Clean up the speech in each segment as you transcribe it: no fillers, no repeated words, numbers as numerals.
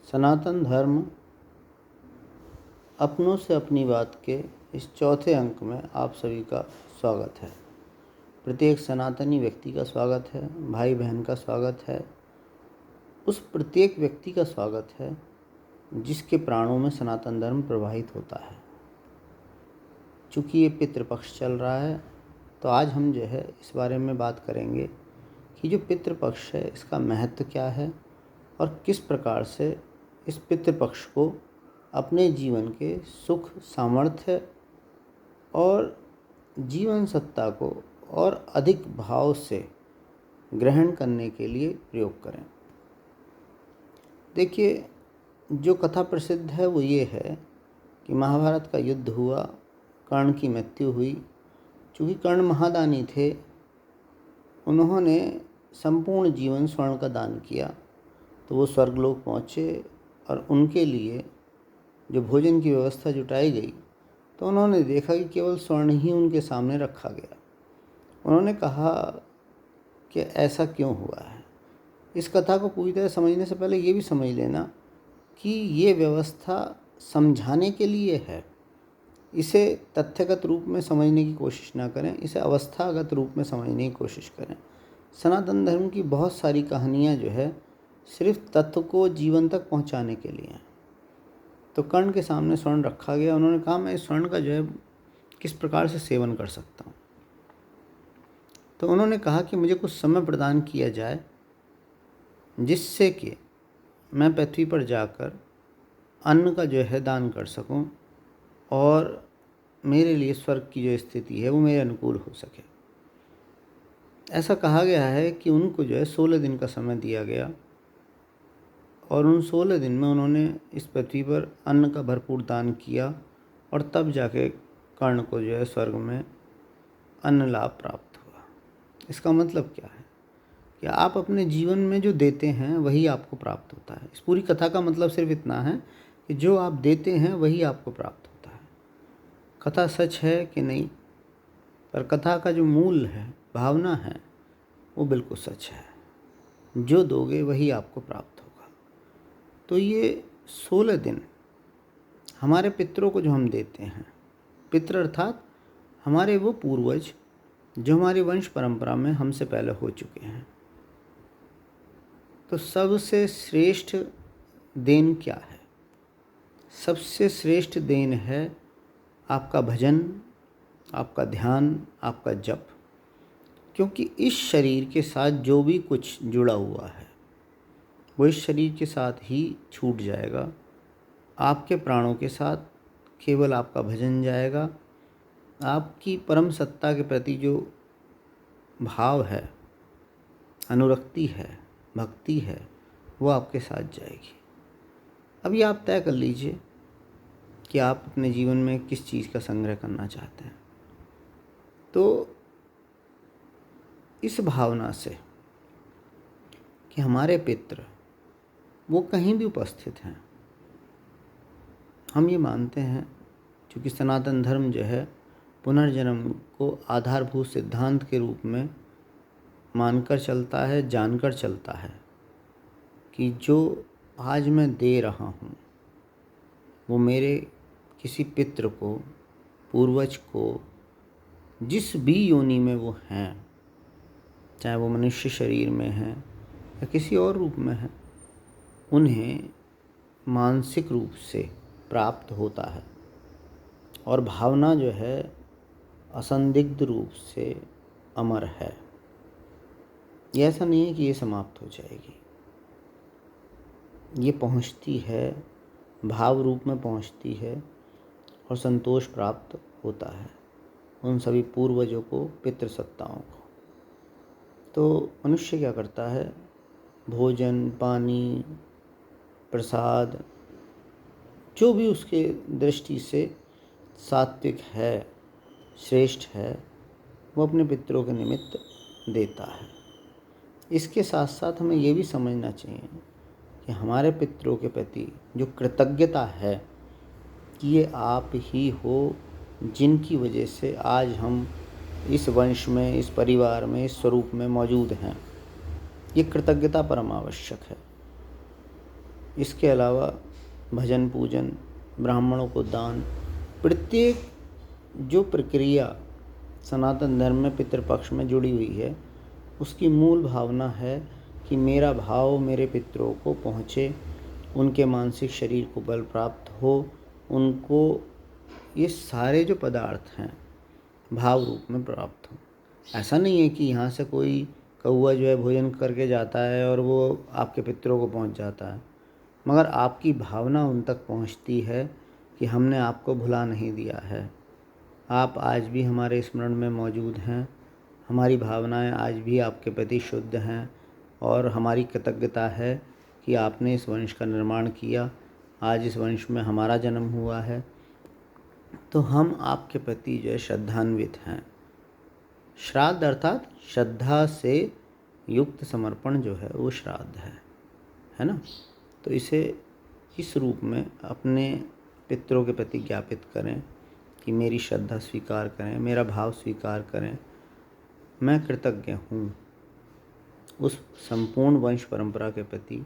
सनातन धर्म अपनों से अपनी बात के इस चौथे अंक में आप सभी का स्वागत है। प्रत्येक सनातनी व्यक्ति का स्वागत है, भाई बहन का स्वागत है। उस प्रत्येक व्यक्ति का स्वागत है जिसके प्राणों में सनातन धर्म प्रवाहित होता है। चूँकि ये पितृपक्ष चल रहा है तो आज हम जो है इस बारे में बात करेंगे कि जो पितृपक्ष है इसका महत्व क्या है और किस प्रकार से इस पितृपक्ष को अपने जीवन के सुख, सामर्थ्य और जीवन सत्ता को और अधिक भाव से ग्रहण करने के लिए प्रयोग करें। देखिए, जो कथा प्रसिद्ध है वो ये है कि महाभारत का युद्ध हुआ, कर्ण की मृत्यु हुई। चूँकि कर्ण महादानी थे, उन्होंने संपूर्ण जीवन स्वर्ण का दान किया, तो वो स्वर्गलोक पहुँचे और उनके लिए जो भोजन की व्यवस्था जुटाई गई तो उन्होंने देखा कि केवल स्वर्ण ही उनके सामने रखा गया। उन्होंने कहा कि ऐसा क्यों हुआ है। इस कथा को पूरी तरह समझने से पहले ये भी समझ लेना कि ये व्यवस्था समझाने के लिए है। इसे तथ्यगत रूप में समझने की कोशिश ना करें, इसे अवस्थागत रूप में समझने की कोशिश करें। सनातन धर्म की बहुत सारी कहानियाँ जो है सिर्फ तत्व को जीवन तक पहुँचाने के लिए हैं। तो कर्ण के सामने स्वर्ण रखा गया। उन्होंने कहा मैं इस स्वर्ण का जो है किस प्रकार से सेवन कर सकता हूँ। तो उन्होंने कहा कि मुझे कुछ समय प्रदान किया जाए जिससे कि मैं पृथ्वी पर जाकर अन्न का जो है दान कर सकूं और मेरे लिए स्वर्ग की जो स्थिति है वो मेरे अनुकूल हो सके। ऐसा कहा गया है कि उनको जो है 16 दिन का समय दिया गया और उन 16 दिन में उन्होंने इस पृथ्वी पर अन्न का भरपूर दान किया और तब जाके कर्ण को जो है स्वर्ग में अन्न लाभ प्राप्त हुआ। इसका मतलब क्या है कि आप अपने जीवन में जो देते हैं वही आपको प्राप्त होता है। इस पूरी कथा का मतलब सिर्फ इतना है कि जो आप देते हैं वही आपको प्राप्त होता है। कथा सच है कि नहीं, पर कथा का जो मूल है, भावना है, वो बिल्कुल सच है। जो दोगे वही आपको प्राप्त होगा। तो ये 16 दिन हमारे पितरों को जो हम देते हैं, पितर अर्थात हमारे वो पूर्वज जो हमारी वंश परंपरा में हमसे पहले हो चुके हैं। तो सबसे श्रेष्ठ देन क्या है? सबसे श्रेष्ठ देन है आपका भजन, आपका ध्यान, आपका जप। क्योंकि इस शरीर के साथ जो भी कुछ जुड़ा हुआ है वो इस शरीर के साथ ही छूट जाएगा। आपके प्राणों के साथ केवल आपका भजन जाएगा। आपकी परम सत्ता के प्रति जो भाव है, अनुरक्ति है, भक्ति है, वो आपके साथ जाएगी। अभी आप तय कर लीजिए कि आप अपने जीवन में किस चीज़ का संग्रह करना चाहते हैं। तो इस भावना से कि हमारे पितृ वो कहीं भी उपस्थित हैं, हम ये मानते हैं, क्योंकि सनातन धर्म जो है पुनर्जन्म को आधारभूत सिद्धांत के रूप में मानकर चलता है, जानकर चलता है कि जो आज मैं दे रहा हूँ वो मेरे किसी पितृ को, पूर्वज को, जिस भी योनि में वो हैं, चाहे वो मनुष्य शरीर में है या किसी और रूप में है, उन्हें मानसिक रूप से प्राप्त होता है। और भावना जो है असंदिग्ध रूप से अमर है। ये ऐसा नहीं है कि ये समाप्त हो जाएगी, ये पहुंचती है, भाव रूप में पहुंचती है और संतोष प्राप्त होता है उन सभी पूर्वजों को, पितृसत्ताओं को। तो मनुष्य क्या करता है? भोजन, पानी, प्रसाद, जो भी उसके दृष्टि से सात्विक है, श्रेष्ठ है, वो अपने पितरों के निमित्त देता है। इसके साथ साथ हमें ये भी समझना चाहिए कि हमारे पितरों के प्रति जो कृतज्ञता है कि ये आप ही हो जिनकी वजह से आज हम इस वंश में, इस परिवार में, इस स्वरूप में मौजूद हैं। ये कृतज्ञता परम आवश्यक है। इसके अलावा भजन पूजन, ब्राह्मणों को दान, प्रत्येक जो प्रक्रिया सनातन धर्म में पितृपक्ष में जुड़ी हुई है, उसकी मूल भावना है कि मेरा भाव मेरे पितरों को पहुँचे, उनके मानसिक शरीर को बल प्राप्त हो, उनको ये सारे जो पदार्थ हैं भाव रूप में प्राप्त हो। ऐसा नहीं है कि यहाँ से कोई कौवा जो है भोजन करके जाता है और वो आपके पितरों को पहुँच जाता है, मगर आपकी भावना उन तक पहुँचती है कि हमने आपको भुला नहीं दिया है, आप आज भी हमारे स्मरण में मौजूद हैं, हमारी भावनाएं आज भी आपके प्रति शुद्ध हैं और हमारी कृतज्ञता है कि आपने इस वंश का निर्माण किया, आज इस वंश में हमारा जन्म हुआ है, तो हम आपके प्रति जो है श्रद्धान्वित हैं। श्राद्ध अर्थात श्रद्धा से युक्त समर्पण जो है वो श्राद्ध है ना। तो इसे इस रूप में अपने पितरों के प्रति ज्ञापित करें कि मेरी श्रद्धा स्वीकार करें, मेरा भाव स्वीकार करें, मैं कृतज्ञ हूँ उस संपूर्ण वंश परंपरा के प्रति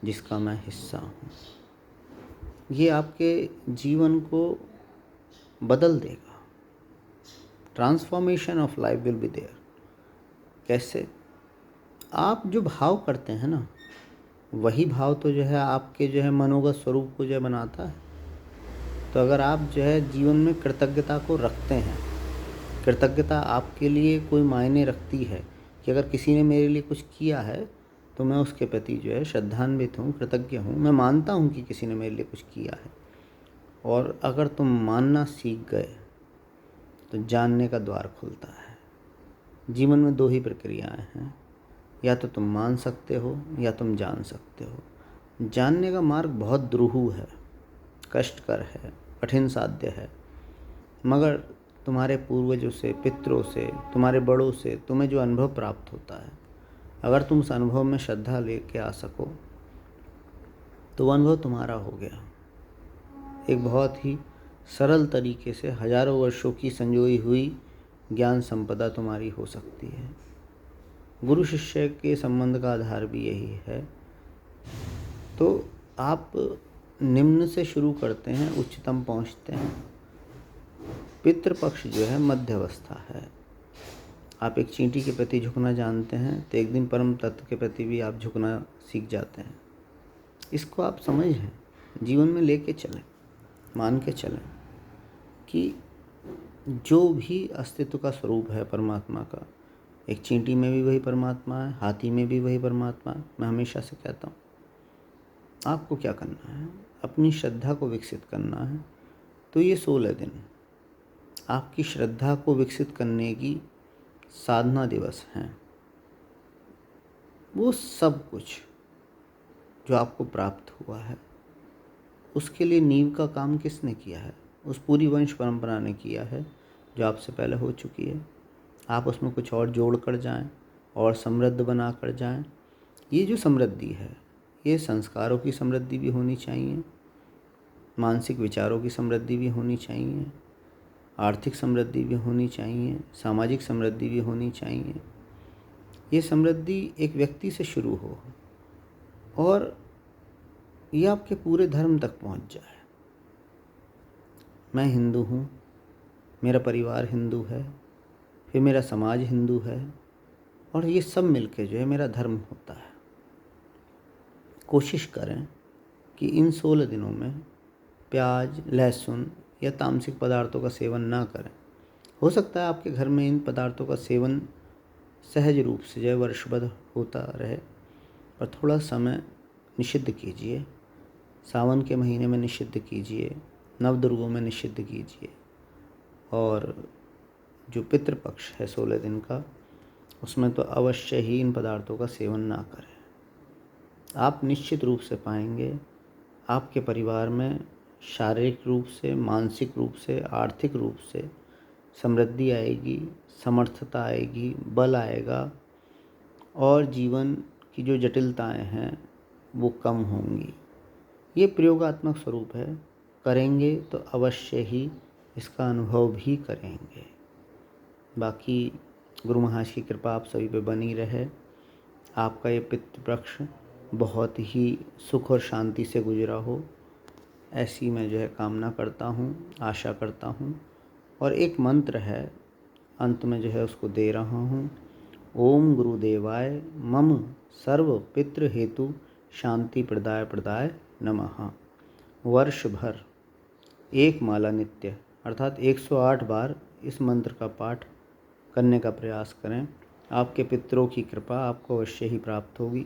जिसका मैं हिस्सा हूँ। ये आपके जीवन को बदल देगा। Transformation of life will be there. कैसे? आप जो भाव करते हैं ना, वही भाव तो जो है आपके जो है मनोगत स्वरूप को जो है बनाता है। तो अगर आप जो है जीवन में कृतज्ञता को रखते हैं, कृतज्ञता आपके लिए कोई मायने रखती है कि अगर किसी ने मेरे लिए कुछ किया है तो मैं उसके प्रति जो है श्रद्धान्वित हूँ, कृतज्ञ हूँ, मैं मानता हूँ कि किसी ने मेरे लिए कुछ किया है। और अगर तुम मानना सीख गए तो जानने का द्वार खुलता है। जीवन में दो ही प्रक्रियाएं हैं, या तो तुम मान सकते हो या तुम जान सकते हो। जानने का मार्ग बहुत दुरूह है, कष्टकर है, कठिन साध्य है, मगर तुम्हारे पूर्वजों से, पितरों से, तुम्हारे बड़ों से तुम्हें जो अनुभव प्राप्त होता है, अगर तुम उस अनुभव में श्रद्धा लेके आ सको तो वो अनुभव तुम्हारा हो गया। एक बहुत ही सरल तरीके से हजारों वर्षों की संजोई हुई ज्ञान संपदा तुम्हारी हो सकती है। गुरु शिष्य के संबंध का आधार भी यही है। तो आप निम्न से शुरू करते हैं, उच्चतम पहुंचते हैं। पितृपक्ष जो है मध्यवस्था है। आप एक चींटी के प्रति झुकना जानते हैं तो एक दिन परम तत्व के प्रति भी आप झुकना सीख जाते हैं। इसको आप समझें, जीवन में लेके चलें, मान के चलें कि जो भी अस्तित्व का स्वरूप है परमात्मा का, एक चींटी में भी वही परमात्मा है, हाथी में भी वही परमात्मा है। मैं हमेशा से कहता हूँ, आपको क्या करना है, अपनी श्रद्धा को विकसित करना है। तो ये 16 दिन आपकी श्रद्धा को विकसित करने की साधना दिवस हैं। वो सब कुछ जो आपको प्राप्त हुआ है उसके लिए नींव का काम किसने किया है? उस पूरी वंश परंपरा ने किया है जो आपसे पहले हो चुकी है। आप उसमें कुछ और जोड़ कर जाएं और समृद्ध बना कर जाएं। ये जो समृद्धि है, ये संस्कारों की समृद्धि भी होनी चाहिए, मानसिक विचारों की समृद्धि भी होनी चाहिए, आर्थिक समृद्धि भी होनी चाहिए, सामाजिक समृद्धि भी होनी चाहिए। ये समृद्धि एक व्यक्ति से शुरू हो और ये आपके पूरे धर्म तक पहुंच जाए। मैं हिंदू हूँ, मेरा परिवार हिंदू है, फिर मेरा समाज हिंदू है, और ये सब मिलके जो है मेरा धर्म होता है। कोशिश करें कि इन 16 दिनों में प्याज, लहसुन या तामसिक पदार्थों का सेवन ना करें। हो सकता है आपके घर में इन पदार्थों का सेवन सहज रूप से जो है वर्षभर होता रहे, पर थोड़ा समय निषिद्ध कीजिए। सावन के महीने में निषिद्ध कीजिए, नवदुर्गों में निषिद्ध कीजिए, और जो पितृपक्ष है 16 दिन का, उसमें तो अवश्य ही इन पदार्थों का सेवन ना करें। आप निश्चित रूप से पाएंगे आपके परिवार में शारीरिक रूप से, मानसिक रूप से, आर्थिक रूप से समृद्धि आएगी, समर्थता आएगी, बल आएगा, और जीवन की जो जटिलताएं हैं वो कम होंगी। ये प्रयोगात्मक स्वरूप है, करेंगे तो अवश्य ही इसका अनुभव भी करेंगे। बाकी गुरु महाराज की कृपा आप सभी पे बनी रहे। आपका ये पितृपक्ष बहुत ही सुख और शांति से गुजरा हो, ऐसी मैं जो है कामना करता हूँ, आशा करता हूँ। और एक मंत्र है, अंत में जो है उसको दे रहा हूँ। ओम गुरुदेवाय मम सर्व पितृ हेतु शांति प्रदाय प्रदाय नमः। वर्ष भर एक माला नित्य अर्थात 108 बार इस मंत्र का पाठ करने का प्रयास करें। आपके पितरों की कृपा आपको अवश्य ही प्राप्त होगी।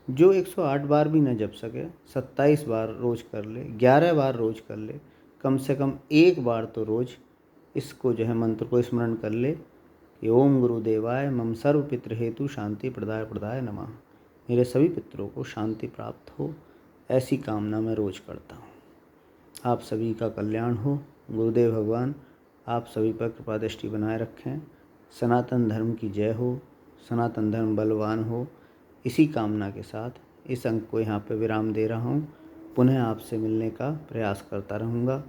जो 108 बार भी न जप सके 27 बार रोज़ कर ले, 11 बार रोज़ कर ले, कम से कम एक बार तो रोज़ इसको जो है मंत्र को स्मरण कर ले कि ओम गुरुदेवाय मम सर्व पितृ हेतु शांति प्रदाय प्रदाय नमः। मेरे सभी पितरों को शांति प्राप्त हो, ऐसी कामना मैं रोज़ करता हूँ। आप सभी का कल्याण हो। गुरुदेव भगवान आप सभी पर कृपा दृष्टि बनाए रखें। सनातन धर्म की जय हो, सनातन धर्म बलवान हो। इसी कामना के साथ इस अंक को यहाँ पे विराम दे रहा हूँ। पुनः आपसे मिलने का प्रयास करता रहूँगा।